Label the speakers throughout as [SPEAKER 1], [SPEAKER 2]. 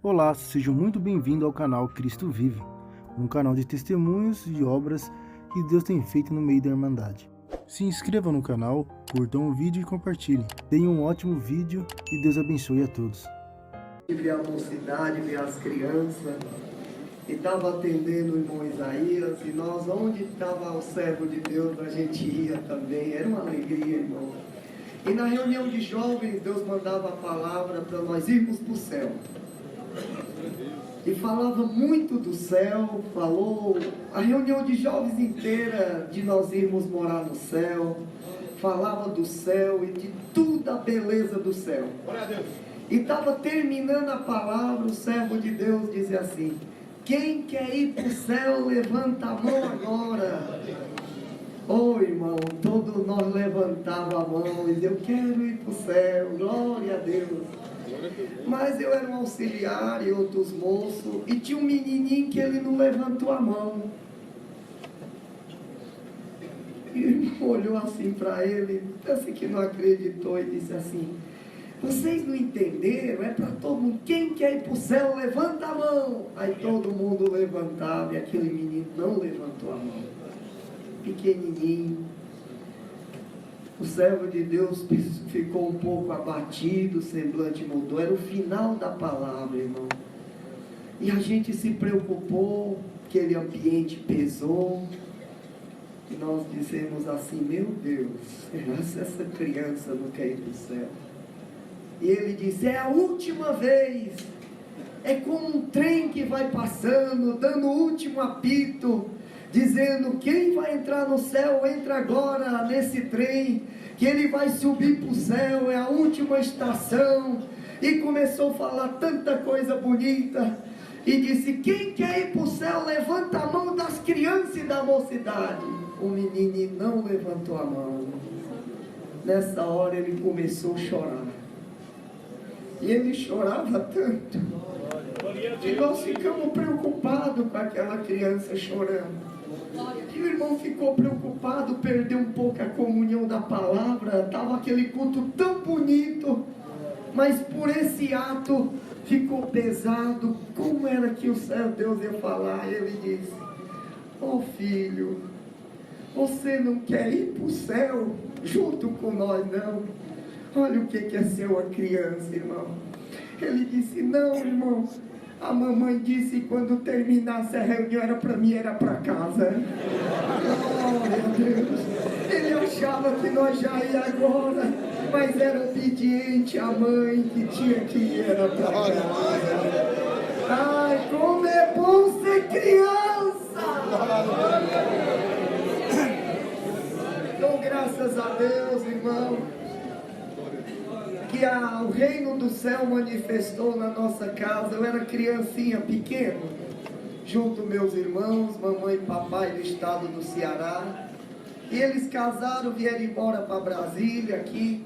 [SPEAKER 1] Olá, seja muito bem-vindo ao canal Cristo Vive, um canal de testemunhos e obras que Deus tem feito no meio da Irmandade. Se inscreva no canal, curtam o vídeo e compartilhem. Tenham um ótimo vídeo e Deus abençoe a todos.
[SPEAKER 2] Ver a mocidade, ver as crianças, e estava atendendo o irmão Isaías, e nós, onde estava o servo de Deus, a gente ia também, era uma alegria, irmão. E na reunião de jovens, Deus mandava a palavra para nós irmos para o céu. E falava muito do céu, falou a reunião de jovens inteira de nós irmos morar no céu, falava do céu e de toda a beleza do céu. E estava terminando a palavra, o servo de Deus dizia assim: quem quer ir para o céu, levanta a mão agora. Oh, irmão, todos nós levantava a mão e dizia: eu quero ir para o céu, glória a Deus. Mas eu era um auxiliar e outros moços, e tinha um menininho que ele não levantou a mão. E o irmão olhou assim para ele, assim que não acreditou, e disse assim: vocês não entenderam? É para todo mundo. Quem quer ir para o céu, levanta a mão. Aí todo mundo levantava, e aquele menino não levantou a mão. Pequenininho. O servo de Deus ficou um pouco abatido, o semblante mudou. Era o final da palavra, irmão. E a gente se preocupou, aquele ambiente pesou. E nós dissemos assim: meu Deus, será se essa criança não quer ir para o céu? E ele disse: é a última vez. É como um trem que vai passando, dando o último apito, dizendo: quem vai entrar no céu, entra agora nesse trem, que ele vai subir para o céu, é a última estação. E começou a falar tanta coisa bonita, e disse: quem quer ir para o céu, levanta a mão das crianças e da mocidade. O menino não levantou a mão. Nessa hora ele começou a chorar. E ele chorava tanto, que nós ficamos preocupados com aquela criança chorando. E o irmão ficou preocupado, perdeu um pouco a comunhão da palavra. Estava aquele culto tão bonito, mas por esse ato ficou pesado. Como era que o céu, Deus ia falar? Ele disse: oh filho, você não quer ir para o céu junto com nós, não? Olha o que é ser uma criança, irmão. Ele disse: não, irmão, a mamãe disse que quando terminasse a reunião era para mim, era para casa. Glória a Deus. Ele achava que nós já ia agora, mas era obediente à mãe, que tinha que ir, era para casa. Ai, como é bom ser criança! Dou graças a Deus, irmão, que o reino do céu manifestou na nossa casa. Eu era criancinha pequena, junto meus irmãos, mamãe e papai do estado do Ceará, e eles casaram, vieram embora para Brasília, aqui,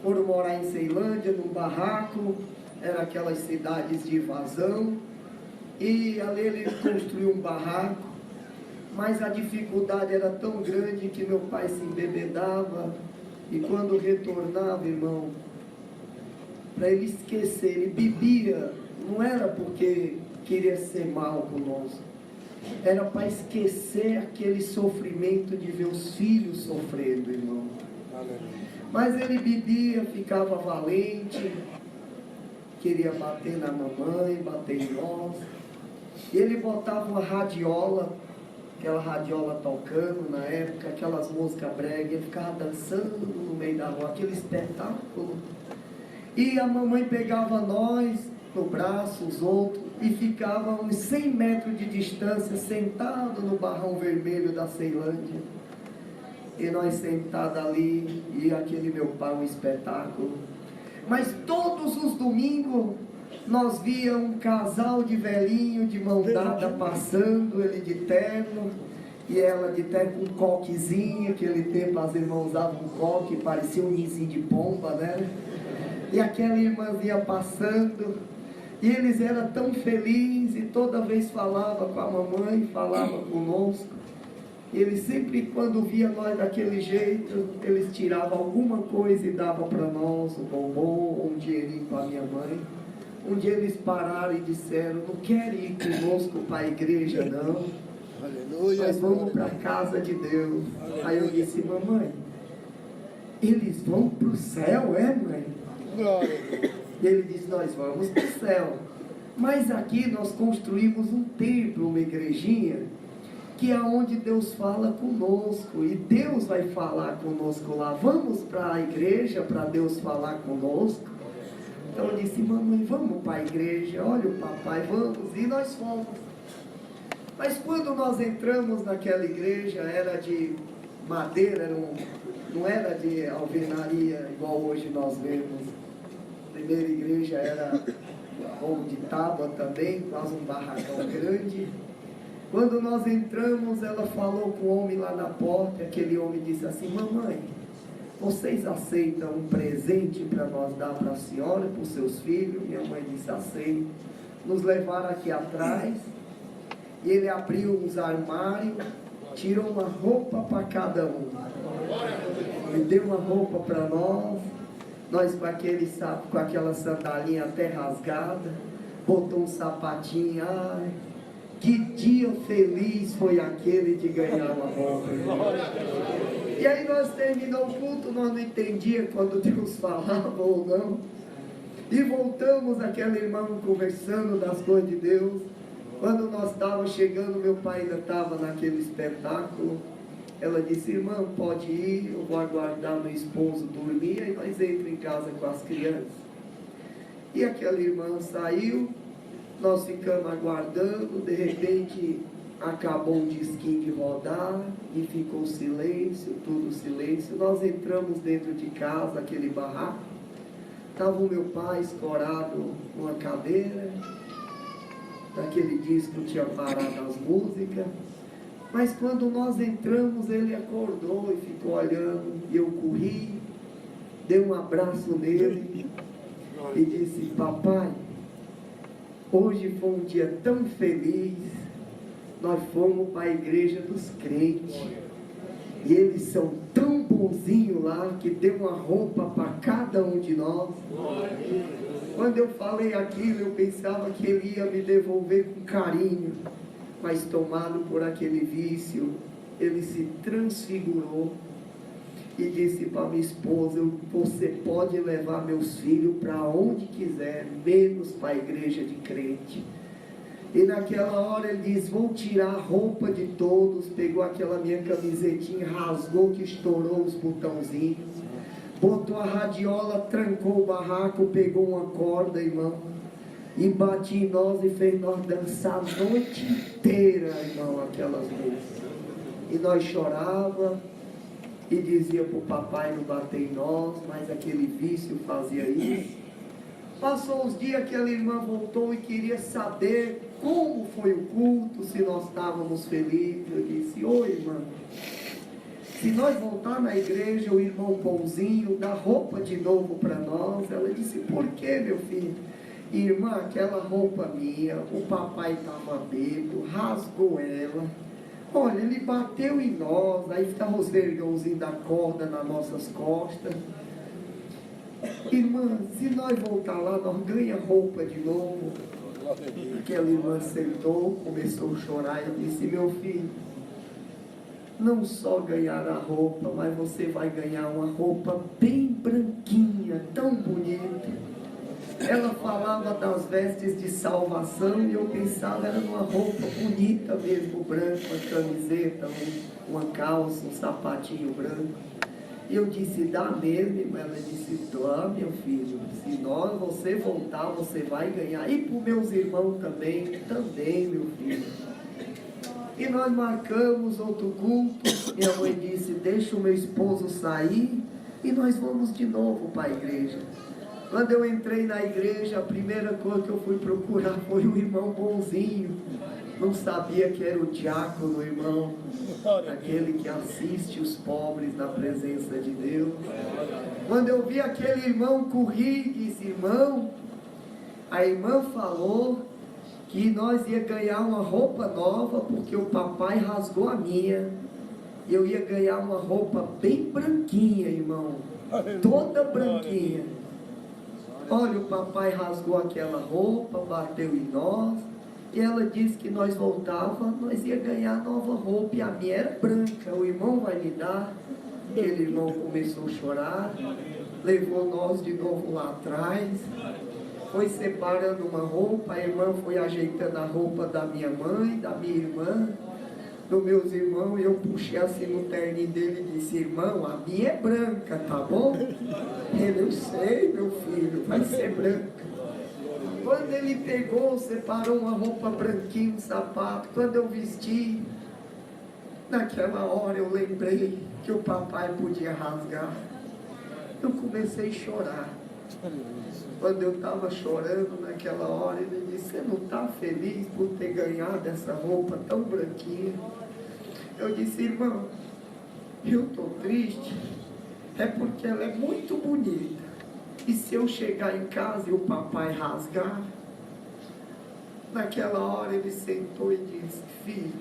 [SPEAKER 2] foram morar em Ceilândia, num barraco, era aquelas cidades de invasão, e ali ele construiu um barraco, mas a dificuldade era tão grande que meu pai se embebedava, e quando retornava, irmão, para ele esquecer, ele bebia, não era porque queria ser mal conosco, era para esquecer aquele sofrimento de ver os filhos sofrendo, irmão. Mas ele bebia, ficava valente, queria bater na mamãe, bater em nós, e ele botava uma radiola, aquela radiola tocando na época, aquelas músicas brega, ele ficava dançando no meio da rua, aquele espetáculo. E a mamãe pegava nós no braço, os outros, e ficava uns 100 metros de distância, sentado no barrão vermelho da Ceilândia. E nós sentados ali, e aquele meu pai, um espetáculo. Mas todos os domingos, nós via um casal de velhinho, de mão dada, passando, ele de terno, e ela de terno com um coquezinho. Aquele tempo as irmãs usavam um coque, parecia um ninzinho de pomba, né? E aquela irmãzinha passando, e eles eram tão felizes, e toda vez falava com a mamãe, falava conosco. E eles sempre, quando via nós daquele jeito, eles tiravam alguma coisa e davam para nós, um bombom, um dinheirinho para minha mãe. Um dia eles pararam e disseram: não quer ir conosco para a igreja, não?
[SPEAKER 1] Aleluia.
[SPEAKER 2] Nós vamos para a casa de Deus. Aí eu disse: mamãe, eles vão para o céu, é, mãe?
[SPEAKER 1] Glória.
[SPEAKER 2] Ele disse: nós vamos para o céu. Mas aqui nós construímos um templo, uma igrejinha, que é onde Deus fala conosco. E Deus vai falar conosco lá. Vamos para a igreja para Deus falar conosco? Então eu disse: mamãe, vamos para a igreja. Olha o papai, vamos. E nós fomos. Mas quando nós entramos naquela igreja, era de madeira, não era de alvenaria igual hoje nós vemos. A primeira igreja era como de tábua também, quase um barracão grande. Quando nós entramos, ela falou com o homem lá na porta. Aquele homem disse assim: mamãe, vocês aceitam um presente para nós dar para a senhora e para os seus filhos? Minha mãe disse: aceito. Nos levaram aqui atrás. E ele abriu uns armários, tirou uma roupa para cada um. E deu uma roupa para nós com aquela sandalinha até rasgada, botou um sapatinho. Ai, que dia feliz foi aquele de ganhar uma roupa. E aí nós terminamos o culto, nós não entendíamos quando Deus falava ou não. E voltamos, aquele irmão conversando das coisas de Deus. Quando nós estávamos chegando, meu pai ainda estava naquele espetáculo. Ela disse: irmão, pode ir, eu vou aguardar meu esposo dormir, aí nós entramos em casa com as crianças. E aquela irmã saiu, nós ficamos aguardando, de repente acabou o disquinho de rodar e ficou silêncio, tudo silêncio. Nós entramos dentro de casa, aquele barraco, estava o meu pai escorado numa cadeira. Daquele disco tinha parado as músicas, mas quando nós entramos, ele acordou e ficou olhando, e eu corri, dei um abraço nele e disse: papai, hoje foi um dia tão feliz, nós fomos para a igreja dos crentes, e eles são tão bonzinhos lá, que deu uma roupa para cada um de nós. Quando eu falei aquilo, eu pensava que ele ia me devolver com carinho, mas tomado por aquele vício, ele se transfigurou e disse para minha esposa: você pode levar meus filhos para onde quiser, menos para a igreja de crente. E naquela hora ele disse: vou tirar a roupa de todos. Pegou aquela minha camisetinha, rasgou que estourou os botãozinhos, botou a radiola, trancou o barraco, pegou uma corda, irmão, e batia em nós e fez nós dançar a noite inteira, irmão, aquelas músicas. E nós chorava e dizia para o papai não bater em nós, mas aquele vício fazia isso. Passou uns dias, aquela irmã voltou e queria saber como foi o culto, se nós estávamos felizes. Eu disse: oi, irmã, se nós voltar na igreja, o irmão bonzinho dá roupa de novo para nós. Ela disse: por que, meu filho? Irmã, aquela roupa minha, o papai estava bêbado, rasgou ela. Olha, ele bateu em nós, aí ficava os vergãozinhos da corda nas nossas costas. Irmã, se nós voltar lá, nós ganhamos roupa de novo. Aquela irmã sentou, começou a chorar. Eu disse: meu filho, não só ganhar a roupa, mas você vai ganhar uma roupa bem branquinha, tão bonita. Ela falava das vestes de salvação e eu pensava era numa roupa bonita mesmo, branca, uma camiseta, uma calça, um sapatinho branco. E eu disse: dá mesmo? Ela disse: dá, meu filho, se você voltar, você vai ganhar. E para os meus irmãos também, meu filho. E nós marcamos outro culto. Minha mãe disse: deixa o meu esposo sair e nós vamos de novo para a igreja. Quando eu entrei na igreja, a primeira coisa que eu fui procurar foi um irmão bonzinho. Não sabia que era o diácono, irmão, aquele que assiste os pobres na presença de Deus. Quando eu vi aquele irmão, corri e disse: irmão, a irmã falou que nós ia ganhar uma roupa nova, porque o papai rasgou a minha. Eu ia ganhar uma roupa bem branquinha, irmão, toda branquinha. Olha, o papai rasgou aquela roupa, bateu em nós, e ela disse que nós voltava, nós ia ganhar nova roupa, e a minha era branca, o irmão vai me dar. Aquele irmão começou a chorar, levou nós de novo lá atrás, foi separando uma roupa, a irmã foi ajeitando a roupa da minha mãe, da minha irmã, dos meus irmãos, e eu puxei assim no terninho dele e disse: irmão, a minha é branca, tá bom? Ele: eu sei, meu filho, vai ser branca. Quando ele pegou, separou uma roupa branquinha, um sapato, quando eu vesti, naquela hora eu lembrei que o papai podia rasgar. Eu comecei a chorar. Quando eu estava chorando naquela hora, ele disse: você não está feliz por ter ganhado essa roupa tão branquinha? Eu disse: irmão, eu estou triste, é porque ela é muito bonita. E se eu chegar em casa e o papai rasgar? Naquela hora ele sentou e disse: filho,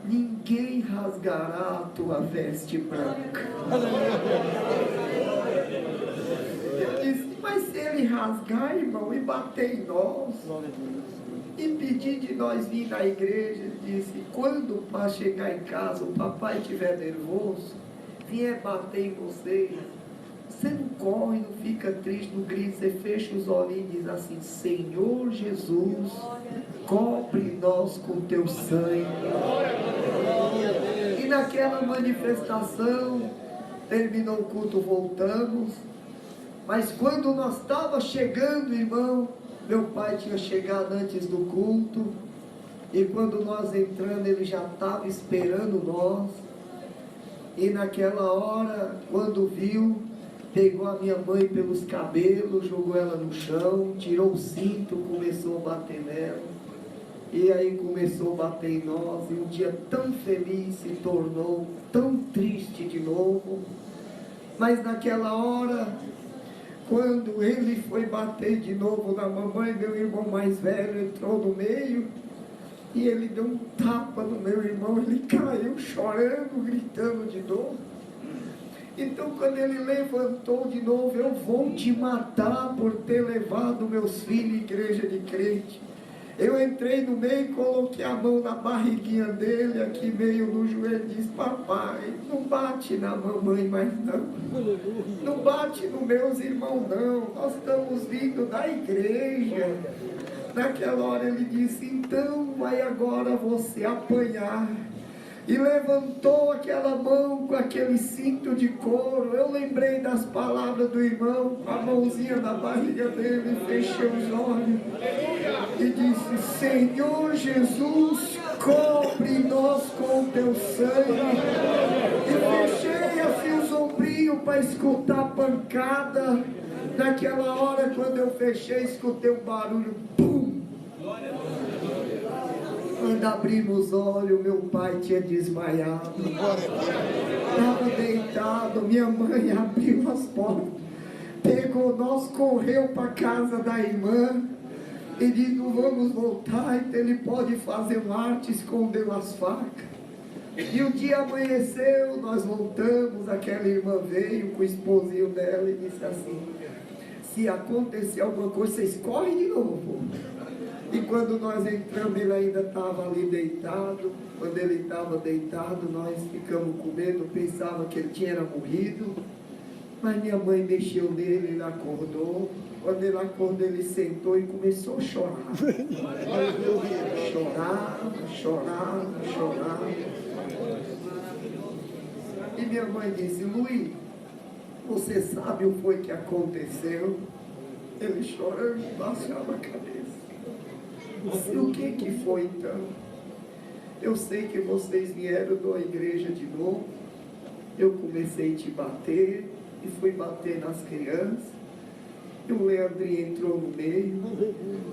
[SPEAKER 2] ninguém rasgará a tua veste branca. Eu disse: mas se ele rasgar, irmão, e bater em nós, e pedir de nós vir na igreja, ele disse: quando o pai chegar em casa, o papai estiver nervoso, vier bater em vocês, você não corre, não fica triste, não grita, você fecha os olhinhos e diz assim: Senhor Jesus, cobre nós com teu sangue. E naquela manifestação, terminou o culto, voltamos. Mas quando nós estávamos chegando, irmão, meu pai tinha chegado antes do culto, e quando nós entramos, ele já estava esperando nós. E naquela hora, quando viu, pegou a minha mãe pelos cabelos, jogou ela no chão, tirou o cinto, começou a bater nela. E aí começou a bater em nós, e um dia tão feliz se tornou tão triste de novo. Mas naquela hora, quando ele foi bater de novo na mamãe, meu irmão mais velho entrou no meio, e ele deu um tapa no meu irmão, ele caiu chorando, gritando de dor. Então quando ele levantou de novo: eu vou te matar por ter levado meus filhos à igreja de crente. Eu entrei no meio, coloquei a mão na barriguinha dele, aqui meio no joelho, e disse: papai, não bate na mamãe mais não. Não bate nos meus irmãos não, nós estamos vindo da igreja. Naquela hora ele disse: então vai agora você apanhar. E levantou aquela mão com aquele cinto de couro. Eu lembrei das palavras do irmão, com a mãozinha na barriga dele, fechei os olhos e disse: Senhor Jesus, cobre nós com teu sangue. E fechei assim os ombrinhos para escutar a pancada. Naquela hora, quando eu fechei, escutei um barulho, pum! Quando abrimos os olhos, meu pai tinha desmaiado. Estava deitado, minha mãe abriu as portas, pegou nós, correu para a casa da irmã e disse: não vamos voltar, então ele pode fazer um arte, escondeu as facas. E o dia amanheceu, nós voltamos, aquela irmã veio com o esposinho dela e disse assim: se acontecer alguma coisa, vocês correm de novo. E quando nós entramos, ele ainda estava ali deitado. Quando ele estava deitado, nós ficamos com medo, pensava que ele tinha morrido. Mas minha mãe mexeu nele, ele acordou. Quando ele acordou, ele sentou e começou a chorar. Chorava. E minha mãe disse: Luiz, você sabe o que foi que aconteceu? Ele chorando, baixava a cabeça. E o que foi então? Eu sei que vocês vieram da igreja de novo. Eu comecei a te bater e fui bater nas crianças. E o Leandrinho entrou no meio.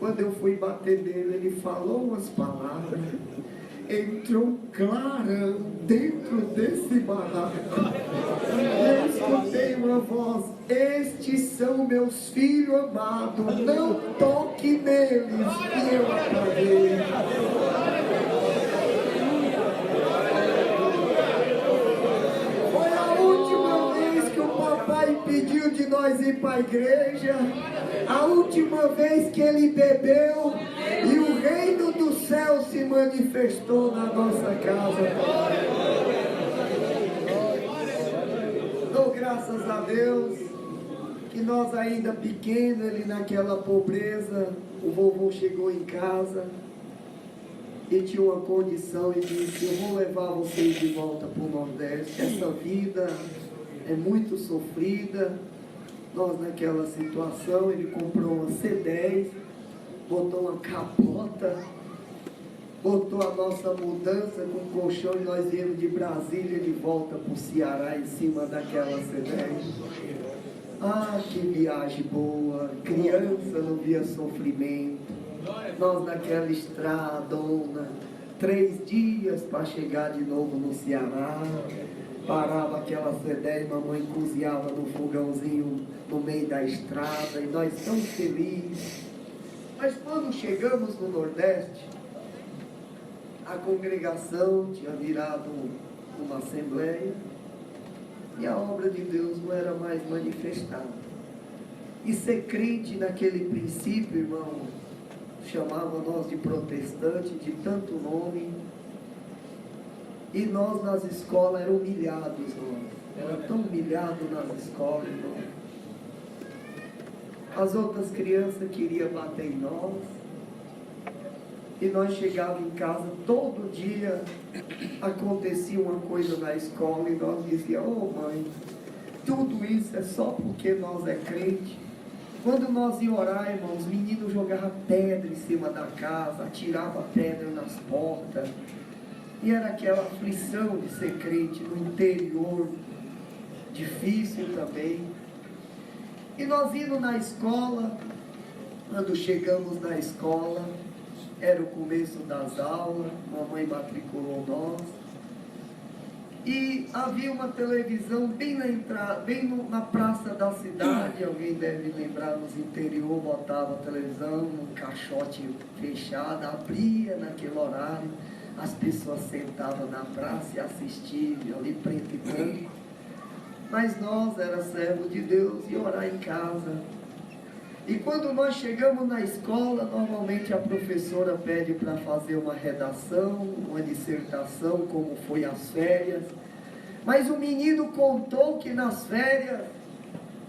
[SPEAKER 2] Quando eu fui bater nele, ele falou umas palavras. Entrou um clarão dentro desse barraco. Eu escutei uma voz: estes são meus filhos amados, não toque neles. E eu apaguei. Foi a última vez que o papai impediu de nós ir para a igreja, a última vez que ele bebeu, e o reino do céu se manifestou na nossa casa. Dou graças a Deus que nós ainda pequenos, ele naquela pobreza, o vovô chegou em casa e tinha uma condição e disse: eu vou levar vocês de volta para o Nordeste, essa vida é muito sofrida. Nós naquela situação, ele comprou uma C10, botou uma capota, botou a nossa mudança com colchão e nós viemos de Brasília de volta para o Ceará em cima daquela C10. Ah, que viagem boa, criança não via sofrimento, nós naquela estradona, 3 dias para chegar de novo no Ceará, parava aquela C10, mamãe cozinhava no fogãozinho no meio da estrada e nós tão felizes. Mas quando chegamos no Nordeste, a congregação tinha virado uma assembleia e a obra de Deus não era mais manifestada. E ser crente naquele princípio, irmão, chamava nós de protestante, de tanto nome, e nós nas escolas éramos humilhados, nós. Era tão humilhado nas escolas, irmão. As outras crianças queriam bater em nós, e nós chegávamos em casa, todo dia acontecia uma coisa na escola, e nós dizíamos: ô mãe, tudo isso é só porque nós é crente. Quando nós íamos orar, irmãos, os meninos jogavam pedra em cima da casa, atiravam pedra nas portas, e era aquela aflição de ser crente no interior, difícil também. E nós indo na escola, quando chegamos na escola, era o começo das aulas, mamãe matriculou nós, e havia uma televisão bem na entrada, na praça da cidade. Alguém deve lembrar, nos interior botava a televisão num caixote fechado, abria naquele horário, as pessoas sentavam na praça e assistiam ali preto e branco. Mas nós era servo de Deus e orar em casa. E quando nós chegamos na escola, normalmente a professora pede para fazer uma redação, uma dissertação, como foi as férias. Mas o menino contou que nas férias,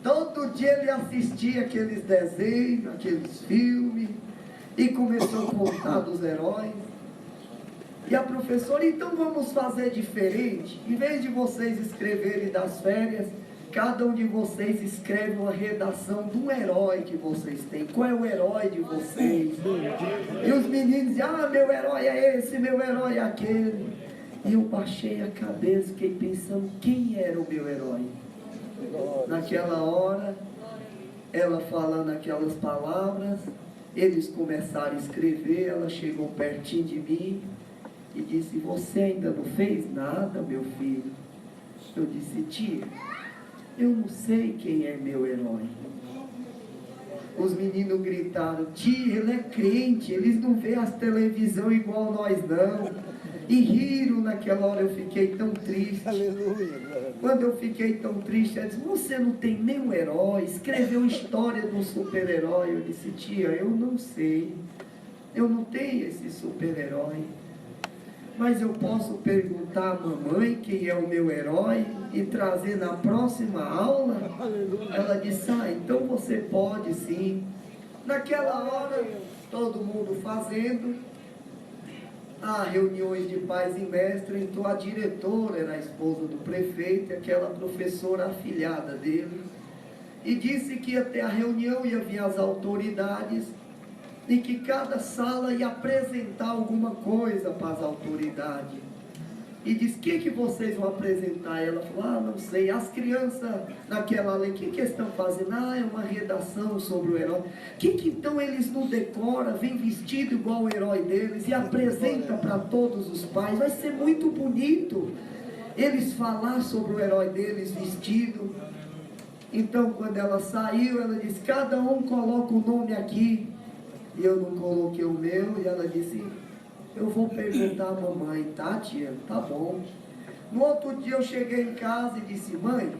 [SPEAKER 2] todo dia ele assistia aqueles desenhos, aqueles filmes, e começou a contar dos heróis. E a professora: então vamos fazer diferente. Em vez de vocês escreverem das férias, cada um de vocês escreve uma redação de um herói que vocês têm. Qual é o herói de vocês? E os meninos dizem: ah, meu herói é esse, meu herói é aquele. E eu baixei a cabeça, fiquei pensando quem era o meu herói. Naquela hora, ela falando aquelas palavras, eles começaram a escrever, ela chegou pertinho de mim e disse: você ainda não fez nada, meu filho? Eu disse: tia, eu não sei quem é meu herói. Os meninos gritaram: tia, ele é crente, eles não vê as televisão igual nós não. E riram. Naquela hora eu fiquei tão triste. Aleluia. Quando eu fiquei tão triste, ela disse: você não tem nenhum herói, escreveu história de um super-herói. Eu disse: tia, eu não sei, eu não tenho esse super-herói. Mas eu posso perguntar à mamãe quem é o meu herói e trazer na próxima aula? Ela disse: ah, então você pode sim. Naquela hora, todo mundo fazendo reuniões de pais e mestres, entrou a diretora, era a esposa do prefeito, aquela professora afilhada dele, e disse que ia ter a reunião, ia vir as autoridades, e que cada sala ia apresentar alguma coisa para as autoridades. E disse: o que vocês vão apresentar? Ela falou: não sei. As crianças naquela lei, o que estão fazendo? É uma redação sobre o herói. Que então eles não decoram, vem vestido igual o herói deles e apresenta para todos os pais? Vai ser muito bonito eles falar sobre o herói deles vestido. Então, quando ela saiu, ela disse: cada um coloca o nome aqui. E eu não coloquei o meu, e ela disse: eu vou perguntar à mamãe. Tá, tia? Tá bom. No outro dia eu cheguei em casa e disse: mãe,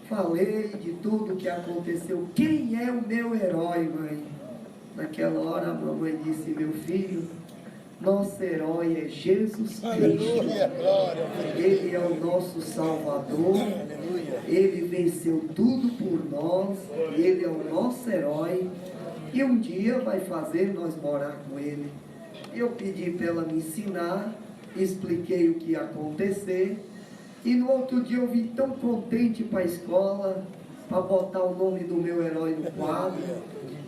[SPEAKER 2] falei de tudo que aconteceu. Quem é o meu herói, mãe? Naquela hora a mamãe disse, meu filho, nosso herói é Jesus Cristo. Ele é o nosso Salvador. Ele venceu tudo por nós. Ele é o nosso herói. E um dia vai fazer nós morar com ele. Eu pedi para ela me ensinar, expliquei o que ia acontecer. E no outro dia eu vim tão contente para a escola, para botar o nome do meu herói no quadro.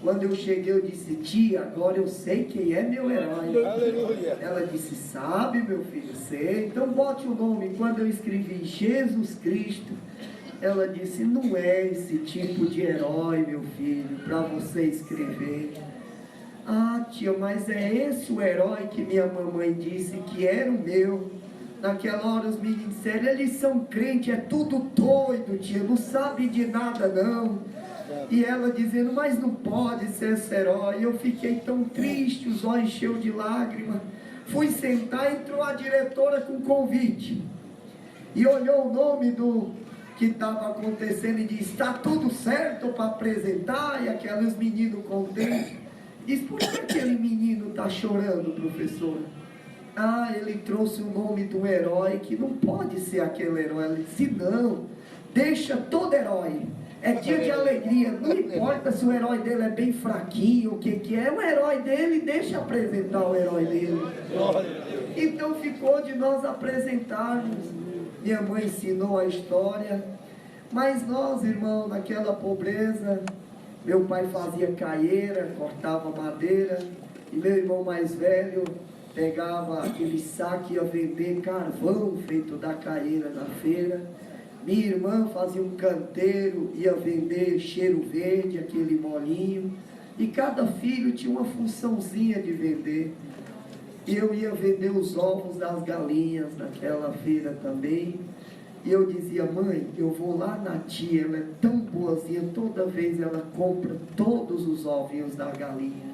[SPEAKER 2] Quando eu cheguei, eu disse, tia, agora eu sei quem é meu herói. Aleluia. Ela disse, sabe, meu filho, sei. Então bote o nome. Quando eu escrevi Jesus Cristo, ela disse, não é esse tipo de herói, meu filho, para você escrever. Ah, tia, mas é esse o herói que minha mamãe disse que era o meu. Naquela hora os meninos disseram, eles são crentes, é tudo doido, tia, não sabe de nada não. E ela dizendo, mas não pode ser esse herói. Eu fiquei tão triste, os olhos cheios de lágrimas. Fui sentar, entrou a diretora com convite. E olhou o nome do que estava acontecendo e disse, está tudo certo para apresentar? E aqueles meninos contentes. Diz, por que aquele menino está chorando, professora? Ah, ele trouxe o nome de um herói que não pode ser aquele herói. Ela disse, não, deixa todo herói. É dia de alegria, não importa se o herói dele é bem fraquinho, o que é, o herói dele, deixa apresentar o herói dele. Então ficou de nós apresentarmos. Minha mãe ensinou a história, mas nós, irmão, naquela pobreza, meu pai fazia caieira, cortava madeira, e meu irmão mais velho pegava aquele saco e ia vender carvão feito da caieira na feira. Minha irmã fazia um canteiro, ia vender cheiro verde, aquele molinho. E cada filho tinha uma funçãozinha de vender. E eu ia vender os ovos das galinhas naquela feira também. E eu dizia, mãe, eu vou lá na tia, ela é tão boazinha, toda vez ela compra todos os ovinhos da galinha.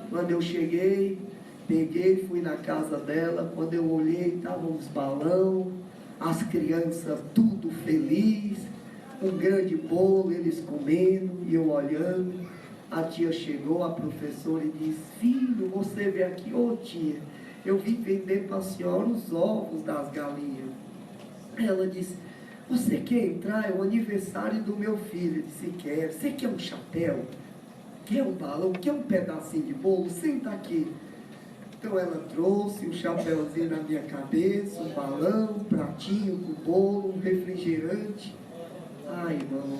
[SPEAKER 2] Quando eu cheguei, peguei, fui na casa dela, quando eu olhei, estavam os balões, as crianças tudo feliz, um grande bolo, eles comendo, e eu olhando. A tia chegou, a professora, e disse, filho, você veio aqui? Ô tia, eu vim vender para a senhora os ovos das galinhas. Ela disse, você quer entrar? É o aniversário do meu filho. Eu disse, quero. Você quer um chapéu? Quer um balão? Quer um pedacinho de bolo? Senta aqui. Então ela trouxe um chapéuzinho na minha cabeça, um balão, um pratinho com bolo, um refrigerante. Ai, irmão,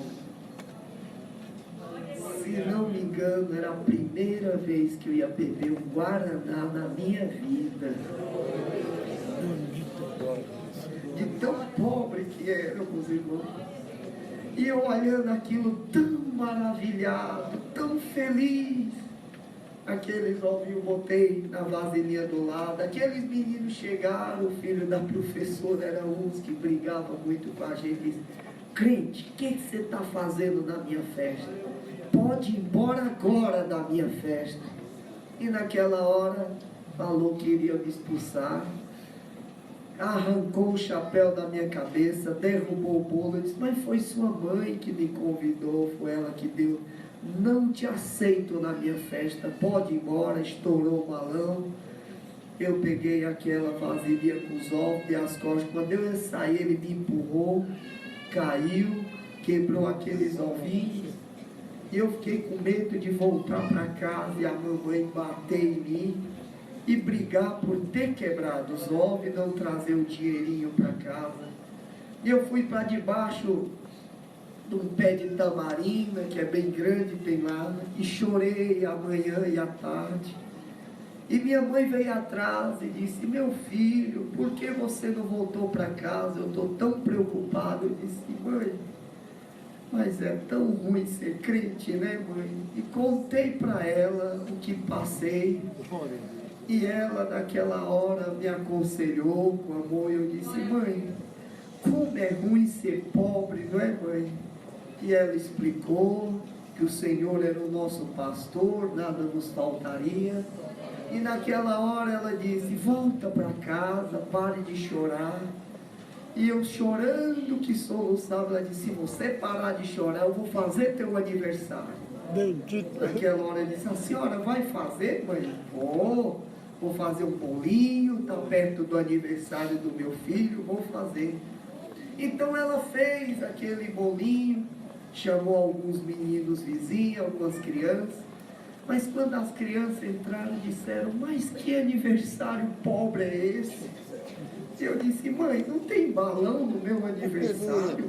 [SPEAKER 2] se não me engano, era a primeira vez que eu ia beber um Guaraná na minha vida. De tão pobre que éramos, irmãos. E eu olhando aquilo tão maravilhado, tão feliz. Aqueles ovinhos botei na vasilhinha do lado. Aqueles meninos chegaram, o filho da professora era uns que brigava muito com a gente. Disse, crente, o que você está fazendo na minha festa? Pode ir embora agora da minha festa. E naquela hora falou que iria me expulsar. Arrancou o chapéu da minha cabeça, derrubou o bolo. Eu disse, mas foi sua mãe que me convidou, foi ela que deu. Não te aceito na minha festa, pode ir embora. Estourou o balão. Eu peguei aquela vasilha com os ovos e as costas. Quando eu ia sair, ele me empurrou, caiu, quebrou aqueles ovinhos. E eu fiquei com medo de voltar para casa e a mamãe bater em mim e brigar por ter quebrado os ovos e não trazer o dinheirinho para casa. E eu fui para debaixo de um pé de tamarina, que é bem grande, tem lá, e chorei a manhã e a tarde. E minha mãe veio atrás e disse, meu filho, por que você não voltou para casa? Eu estou tão preocupado. Eu disse, mãe, mas é tão ruim ser crente, né, mãe? E contei para ela o que passei. E ela, naquela hora, me aconselhou com amor. E eu disse, mãe, como é ruim ser pobre, não é, mãe? E ela explicou que o Senhor era o nosso pastor, nada nos faltaria. E naquela hora ela disse, volta para casa, pare de chorar. E eu chorando que soluçava, ela disse, se você parar de chorar, eu vou fazer teu aniversário. Naquela hora eu disse, a senhora vai fazer, mãe? Vou fazer um bolinho, está perto do aniversário do meu filho, vou fazer. Então ela fez aquele bolinho, chamou alguns meninos vizinhos, algumas crianças, mas quando as crianças entraram, disseram, mas que aniversário pobre é esse? Eu disse, mãe, não tem balão no meu aniversário,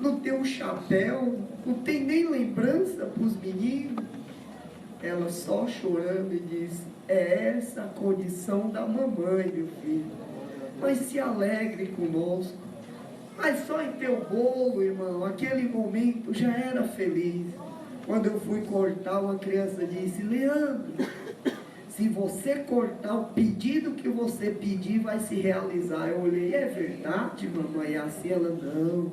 [SPEAKER 2] não tem um chapéu, não tem nem lembrança para os meninos. Ela só chorando e disse, é essa a condição da mamãe, meu filho, mas se alegre conosco. Mas só em ter o bolo, irmão, aquele momento já era feliz. Quando eu fui cortar, uma criança disse, Leandro, se você cortar o pedido que você pedir, vai se realizar. Eu olhei, é verdade, mamãe? Assim ela, não,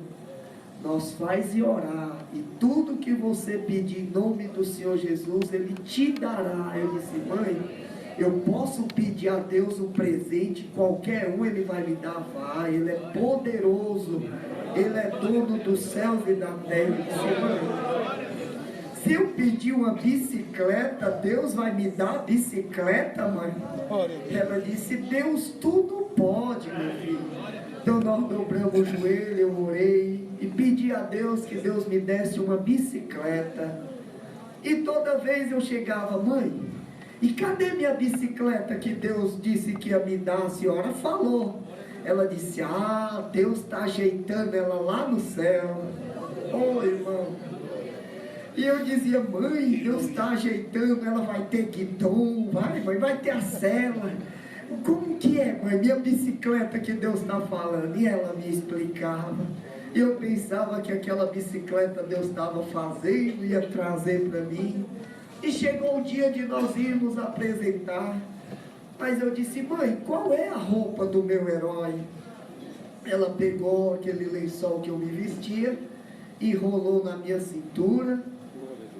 [SPEAKER 2] nós faz e orar, e tudo que você pedir em nome do Senhor Jesus, Ele te dará. Eu disse, mãe, eu posso pedir a Deus um presente, qualquer um Ele vai me dar, vai, Ele é poderoso, Ele é dono dos céus e da terra. Eu disse, mãe, se eu pedir uma bicicleta, Deus vai me dar a bicicleta, mãe? Ela disse, Deus tudo pode, meu filho. Então nós dobramos o joelho, eu orei e pedi a Deus que Deus me desse uma bicicleta. E toda vez eu chegava, mãe, e cadê minha bicicleta que Deus disse que ia me dar? A senhora falou. Ela disse, Deus está ajeitando ela lá no céu. Oh, irmão. E eu dizia, mãe, Deus está ajeitando, ela vai ter guidão, mãe, vai ter a sela. Como que é, mãe, minha bicicleta que Deus está falando? E ela me explicava. E eu pensava que aquela bicicleta Deus estava fazendo, ia trazer para mim. E chegou o dia de nós irmos apresentar. Mas eu disse, mãe, qual é a roupa do meu herói? Ela pegou aquele lençol que eu me vestia, enrolou na minha cintura,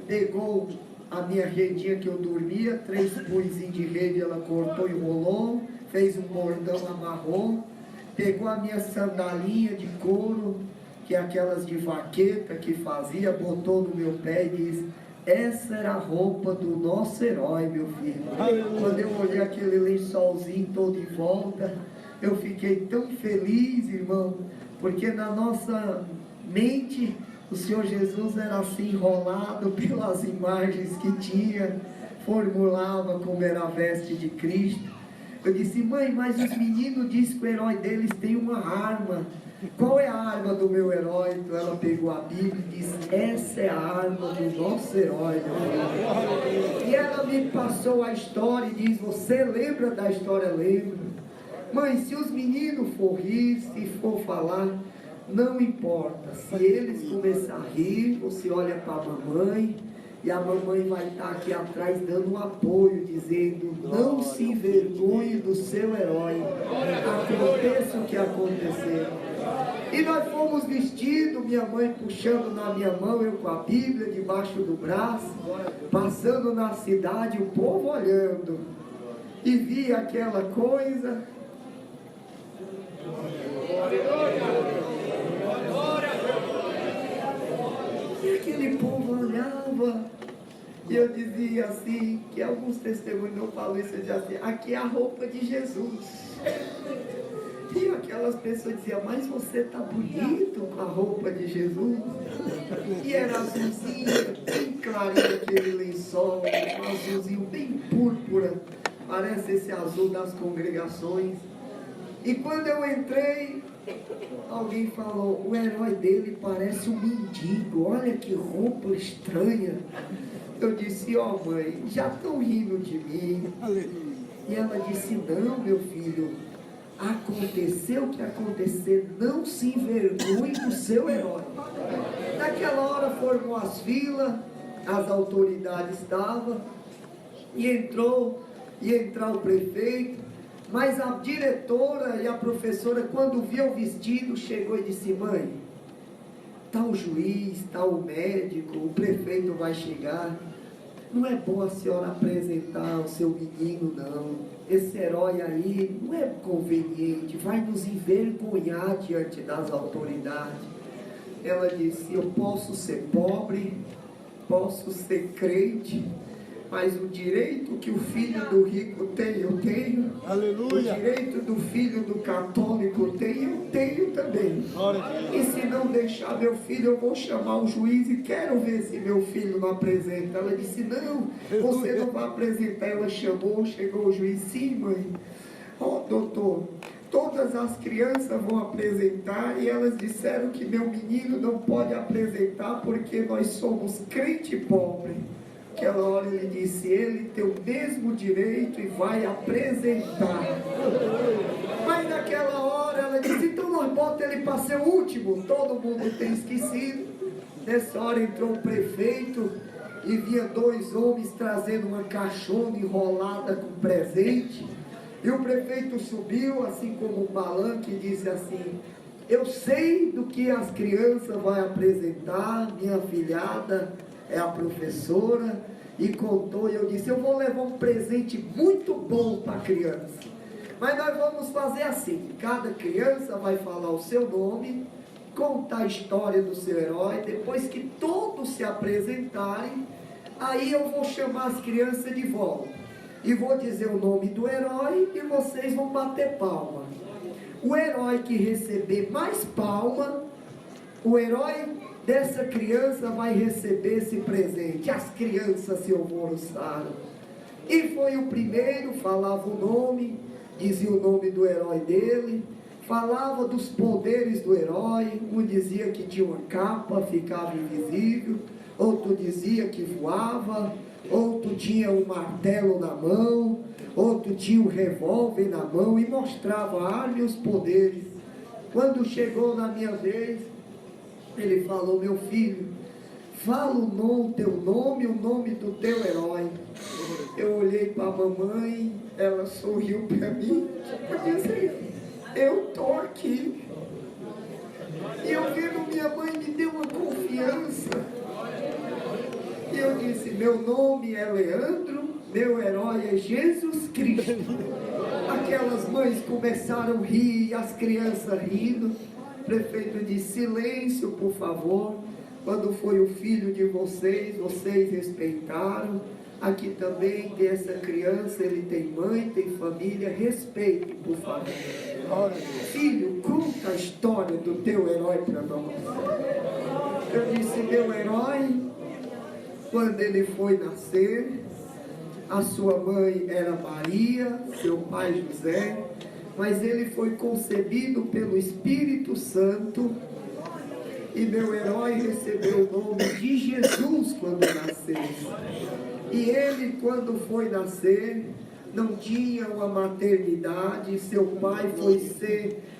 [SPEAKER 2] pegou a minha redinha que eu dormia, 3 punzinhos de rede, ela cortou, enrolou, fez um bordão, amarrou, pegou a minha sandalinha de couro, que é aquelas de vaqueta que fazia, botou no meu pé e disse, essa era a roupa do nosso herói, meu filho. Quando eu olhei aquele lençolzinho todo em volta, eu fiquei tão feliz, irmão, porque na nossa mente o Senhor Jesus era assim enrolado pelas imagens que tinha, formulava como era a veste de Cristo. Eu disse, mãe, mas os meninos dizem que o herói deles tem uma arma. Qual é a arma do meu herói? Então ela pegou a Bíblia e disse, essa é a arma do nosso herói. E ela me passou a história e diz, você lembra da história? Lembro. Mãe, se os meninos for rir, se for falar, não importa, se eles começarem a rir, você olha para a mamãe, e a mamãe vai estar aqui atrás dando um apoio, dizendo, não se envergonhe do seu herói, aconteça o que acontecer. E nós fomos vestidos, minha mãe puxando na minha mão, eu com a Bíblia debaixo do braço, passando na cidade, o povo olhando, e via aquela coisa. E aquele povo olhava, e eu dizia assim, que alguns testemunhos não falam isso, eu dizia assim, aqui é a roupa de Jesus. E aquelas pessoas diziam, mas você está bonito com a roupa de Jesus. E era azulzinho, bem clarinho aquele lençol, um azulzinho bem púrpura, parece esse azul das congregações. E quando eu entrei, alguém falou, o herói dele parece um mendigo, olha que roupa estranha. Eu disse, mãe, já estão rindo de mim. E ela disse, não, meu filho, aconteceu o que acontecer, não se envergonhe do seu herói. Naquela hora formou as filas, as autoridades estavam, e ia entrar o prefeito, mas a diretora e a professora, quando viu o vestido, chegou e disse, mãe, está o juiz, está o médico, o prefeito vai chegar. não é bom a senhora apresentar o seu menino, não. Esse herói aí não é conveniente, vai nos envergonhar diante das autoridades. Ela disse, eu posso ser pobre, posso ser crente, mas o direito que o filho do rico tem, eu tenho. Aleluia. O direito do filho do católico tem, eu tenho também. E se não deixar meu filho, eu vou chamar o juiz e quero ver se meu filho não apresenta. Ela disse, não, você não vai apresentar. Ela chamou, chegou o juiz, sim, mãe. Doutor, todas as crianças vão apresentar e elas disseram que meu menino não pode apresentar porque nós somos crente pobre. Aquela hora ele disse, ele tem o mesmo direito e vai apresentar. Mas naquela hora ela disse, então nós bota ele para ser o último. Todo mundo tem esquecido. Nessa hora entrou o prefeito e via 2 homens trazendo uma caixona enrolada com presente. E o prefeito subiu, assim como o palanque, e disse assim, eu sei do que as crianças vão apresentar, minha afilhada é a professora, e contou, e eu disse, eu vou levar um presente muito bom para a criança, mas nós vamos fazer assim, cada criança vai falar o seu nome, contar a história do seu herói, depois que todos se apresentarem, aí eu vou chamar as crianças de volta, e vou dizer o nome do herói, e vocês vão bater palma. O herói que receber mais palma, o herói dessa criança vai receber esse presente. As crianças se alvoroçaram. E foi o primeiro, falava o nome, dizia o nome do herói dele, falava dos poderes do herói, um dizia que tinha uma capa, ficava invisível, outro dizia que voava, outro tinha um martelo na mão, outro tinha um revólver na mão e mostrava a arma e os poderes. Quando chegou na minha vez, ele falou, meu filho, fala o teu nome, o nome do teu herói. Eu olhei para a mamãe, ela sorriu para mim, e disse, eu estou aqui. E eu vendo minha mãe me deu uma confiança. E eu disse, meu nome é Leandro, meu herói é Jesus Cristo. Aquelas mães começaram a rir, as crianças rindo. O prefeito disse, silêncio, por favor. Quando foi o filho de vocês, vocês respeitaram. Aqui também tem essa criança, ele tem mãe, tem família, respeite, por favor. Filho, conta a história do teu herói para nós. Eu disse, meu herói, quando ele foi nascer, a sua mãe era Maria, seu pai José, mas ele foi concebido pelo Espírito Santo, e meu herói recebeu o nome de Jesus quando nasceu. E ele, quando foi nascer, não tinha uma maternidade, seu pai foi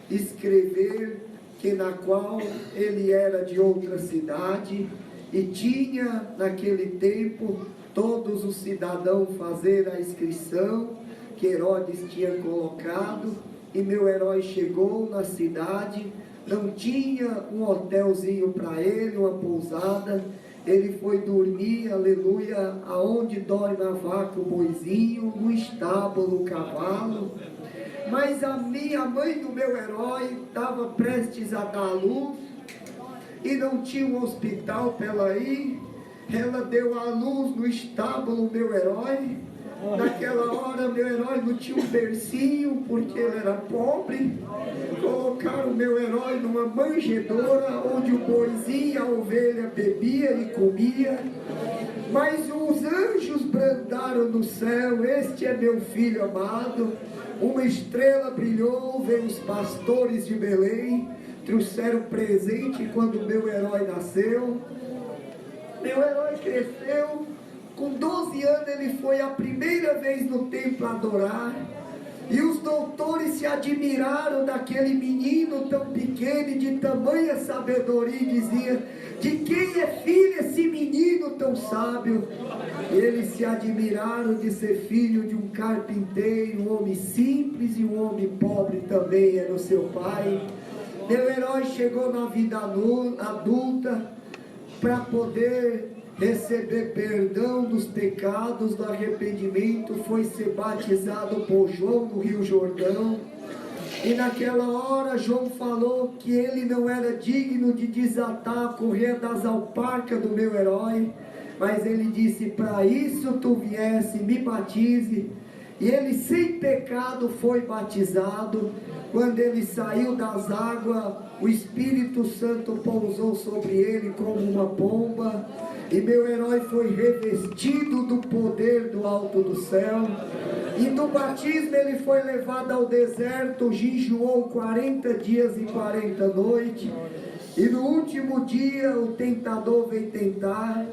[SPEAKER 2] escrever que na qual ele era de outra cidade, e tinha naquele tempo todos os cidadãos fazer a inscrição que Herodes tinha colocado, e meu herói chegou na cidade, não tinha um hotelzinho para ele, uma pousada, ele foi dormir, aleluia, aonde dorme a vaca, o boizinho, no estábulo, o cavalo. Mas a mãe do meu herói estava prestes a dar à luz, e não tinha um hospital para ela ir, ela deu à luz no estábulo, meu herói. Naquela hora meu herói não tinha um bercinho, porque ele era pobre. Colocaram meu herói numa manjedoura, onde o boizinho e a ovelha bebia e comia. Mas os anjos brandaram no céu, este é meu filho amado. Uma estrela brilhou, veio os pastores de Belém, trouxeram presente quando meu herói nasceu. Meu herói cresceu, com 12 anos ele foi a primeira vez no templo adorar, e os doutores se admiraram daquele menino tão pequeno e de tamanha sabedoria, e diziam, de quem é filho esse menino tão sábio? Eles se admiraram de ser filho de um carpinteiro, um homem simples, e um homem pobre também era o seu pai. Meu herói chegou na vida adulta, para poder receber perdão dos pecados, do arrependimento, foi ser batizado por João no Rio Jordão. E naquela hora João falou que ele não era digno de desatar a correia das alparcas do meu herói, mas ele disse: para isso tu viesse, me batize. E ele sem pecado foi batizado. Quando ele saiu das águas, o Espírito Santo pousou sobre ele como uma pomba, e meu herói foi revestido do poder do alto do céu. E do batismo ele foi levado ao deserto, jejuou 40 dias e 40 noites, e no último dia o tentador veio tentar.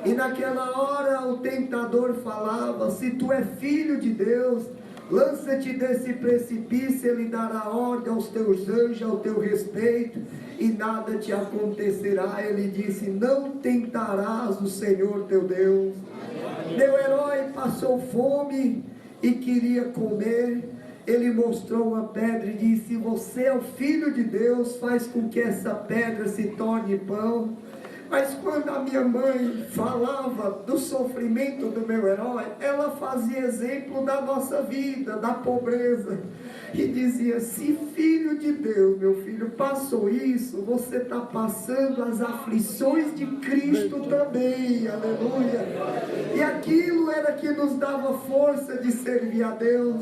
[SPEAKER 2] E naquela hora o tentador falava: se tu é filho de Deus, lança-te desse precipício, ele dará ordem aos teus anjos ao teu respeito, e nada te acontecerá. Ele disse: não tentarás o Senhor teu Deus. Meu herói passou fome e queria comer. Ele mostrou uma pedra e disse: você é o filho de Deus, faz com que essa pedra se torne pão. Mas quando a minha mãe falava do sofrimento do meu herói, ela fazia exemplo da nossa vida, da pobreza, e dizia: se filho de Deus, meu filho, passou isso, você está passando as aflições de Cristo também, aleluia. E aquilo era que nos dava força de servir a Deus.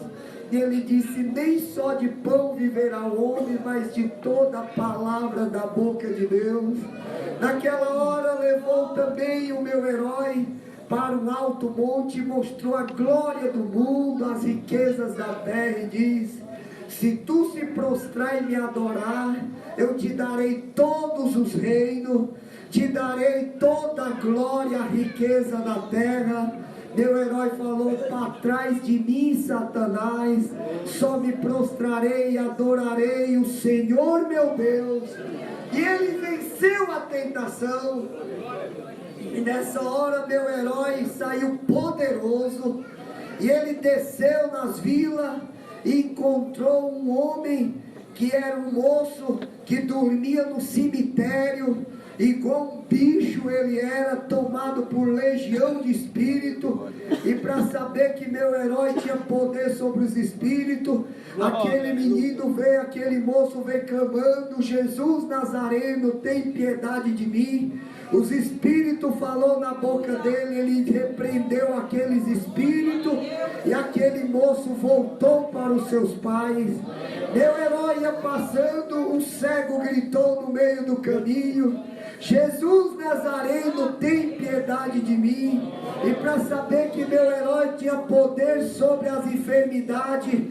[SPEAKER 2] E ele disse: nem só de pão viverá o homem, mas de toda a palavra da boca de Deus. Naquela hora levou também o meu herói para um alto monte, mostrou a glória do mundo, as riquezas da terra, e diz: se tu se prostrar e me adorar, eu te darei todos os reinos, te darei toda a glória, a riqueza da terra. Meu herói falou: para trás de mim, Satanás, só me prostrarei e adorarei o Senhor meu Deus. E ele venceu a tentação. E nessa hora meu herói saiu poderoso, e ele desceu nas vilas e encontrou um homem que era um moço que dormia no cemitério. Igual um bicho ele era, tomado por legião de espírito. E para saber que meu herói tinha poder sobre os espíritos, aquele menino veio, aquele moço veio clamando: Jesus Nazareno, tem piedade de mim. Os espíritos falou na boca dele, ele repreendeu aqueles espíritos, e aquele moço voltou para os seus pais. Meu herói ia passando, um cego gritou no meio do caminho: Jesus Nazareno, tem piedade de mim. E para saber que meu herói tinha poder sobre as enfermidades,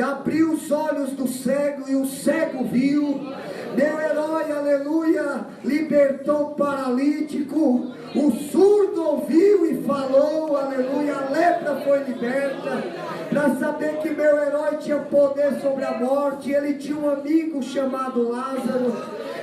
[SPEAKER 2] abriu os olhos do cego e o cego viu. Meu herói, aleluia, libertou o paralítico, o surdo ouviu e falou, aleluia, a lepra foi liberta. Para saber que meu herói tinha poder sobre a morte, ele tinha um amigo chamado Lázaro,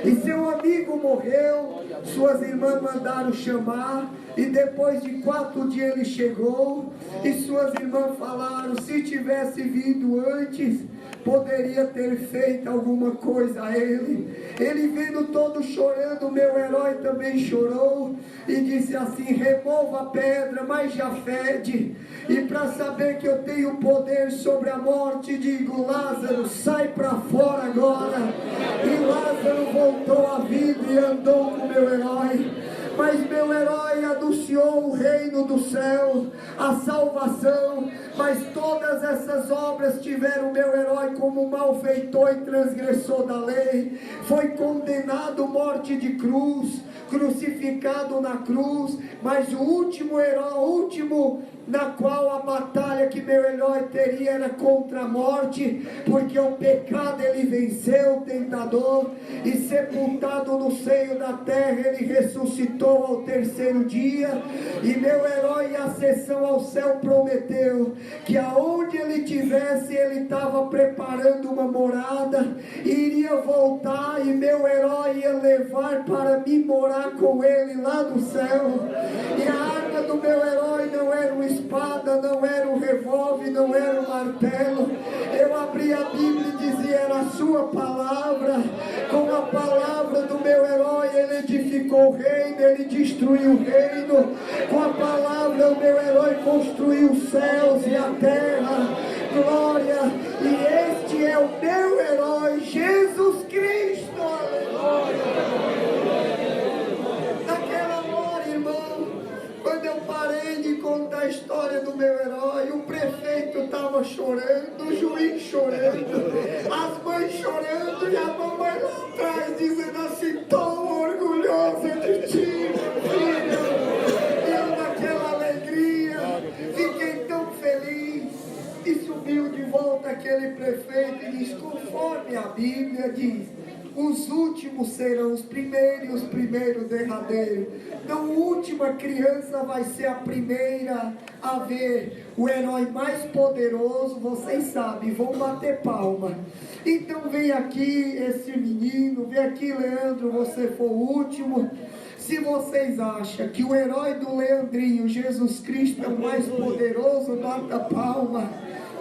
[SPEAKER 2] e seu amigo morreu. Suas irmãs mandaram chamar, e depois de 4 dias ele chegou, e suas irmãs falaram: se tivesse vindo antes, poderia ter feito alguma coisa a ele. Ele vindo todo chorando, meu herói também chorou, e disse assim: remova a pedra, mas já fede. E para saber que eu tenho poder sobre a morte, digo: Lázaro, sai para fora agora. E Lázaro voltou à vida e andou com meu herói. Mas meu herói anunciou o reino do céu, a salvação. Mas todas essas obras tiveram meu herói como malfeitor e transgressor da lei. Foi condenado à morte de cruz, crucificado na cruz. Mas o último herói, o último na qual a batalha que meu herói teria era contra a morte, porque o pecado ele venceu, o tentador, e sepultado no seio da terra ele ressuscitou ao 3º dia. E meu herói, a ascensão ao céu, prometeu que aonde ele tivesse, ele estava preparando uma morada, iria voltar e meu herói ia levar para mim morar com ele lá no céu. E a arma do meu herói não era uma espada, não era um revólver, não era um martelo. Eu abri a Bíblia e dizia, era a sua palavra. Com a palavra do meu herói, ele edificou o reino, ele destruiu o reino. Com a palavra, o meu herói construiu os céus e a terra. Glória! E este é o meu herói, Jesus Cristo. Aleluia! Naquela hora, irmão, quando eu parei de contar a história do meu herói, o prefeito estava chorando, o juiz chorando, as mães chorando e a mamãe lá atrás dizendo assim, tão orgulhosa de ti, meu filho. E eu naquela alegria, fiquei tão feliz. E subiu de volta aquele prefeito e diz, conforme a Bíblia diz, os últimos serão os primeiros e os primeiros derradeiros. Então a última criança vai ser a primeira a ver o herói mais poderoso. Vocês sabem, vão bater palma. Então vem aqui esse menino, vem aqui Leandro, você foi o último. Se vocês acham que o herói do Leandrinho, Jesus Cristo, é o mais poderoso, bata palma.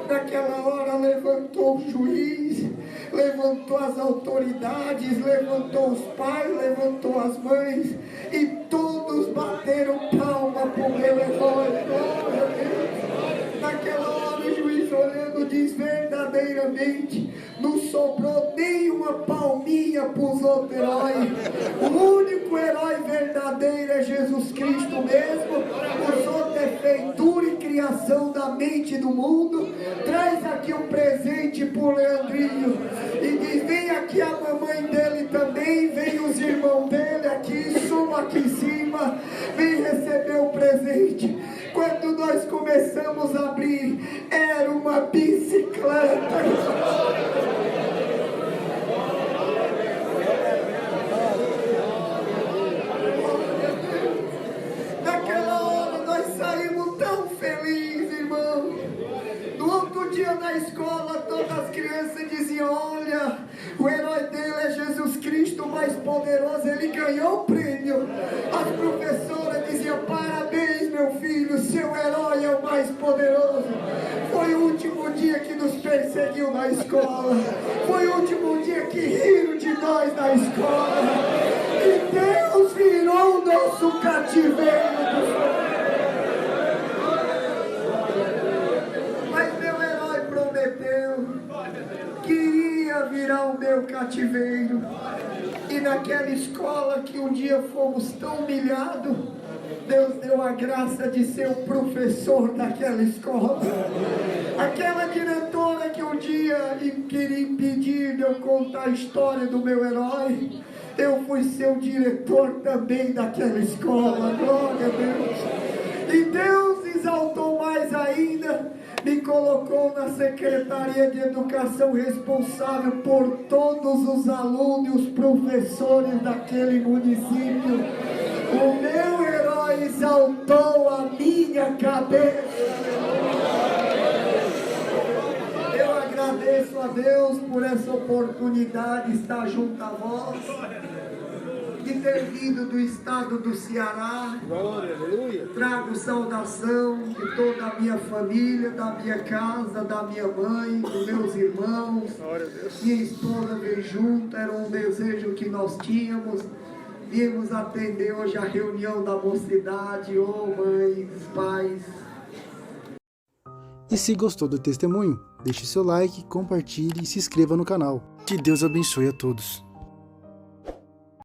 [SPEAKER 2] Naquela hora levantou o juiz, levantou as autoridades, levantou os pais, levantou as mães, e todos bateram palma para o meu herói. Glória a Deus. Naquela hora o juiz olhando diz, verdadeiramente não sobrou nenhuma palminha para os outros heróis. O único herói verdadeiro é Jesus Cristo mesmo. Os outros é feitura e criação da mente do mundo. Traz aqui um presente para o Leandrinho e diz, vem aqui a mamãe dele também, vem os irmãos dele aqui, suba aqui em cima, vem receber o presente. Quando nós começamos a abrir, era uma bicicleta. Naquela hora nós saímos tão felizes, irmão. No outro dia na escola, todas as crianças diziam, olha, o herói dele é Jesus Cristo, o mais poderoso, ele ganhou o prêmio. As professoras diziam, parabéns meu filho, seu herói é o mais poderoso. Foi o último dia que nos perseguiu na escola, foi o último dia que riram de nós na escola, e Deus virou o nosso cativeiro. Queria virar o meu cativeiro. E naquela escola que um dia fomos tão humilhados, Deus deu a graça de ser o professor daquela escola. Aquela diretora que um dia queria impedir de eu contar a história do meu herói, eu fui ser o diretor também daquela escola. Glória a Deus. E Deus exaltou mais ainda, me colocou na Secretaria de Educação responsável por todos os alunos e os professores daquele município. O meu herói exaltou a minha cabeça. Eu agradeço a Deus por essa oportunidade de estar junto a vós, de ter vindo do estado do Ceará.
[SPEAKER 1] Glória, aleluia.
[SPEAKER 2] Trago saudação de toda a minha família, da minha casa, da minha mãe, dos meus irmãos. Minha esposa veio junto, era um desejo que nós tínhamos. Viemos atender hoje a reunião da mocidade, mães, pais.
[SPEAKER 1] E se gostou do testemunho, deixe seu like, compartilhe e se inscreva no canal. Que Deus abençoe a todos.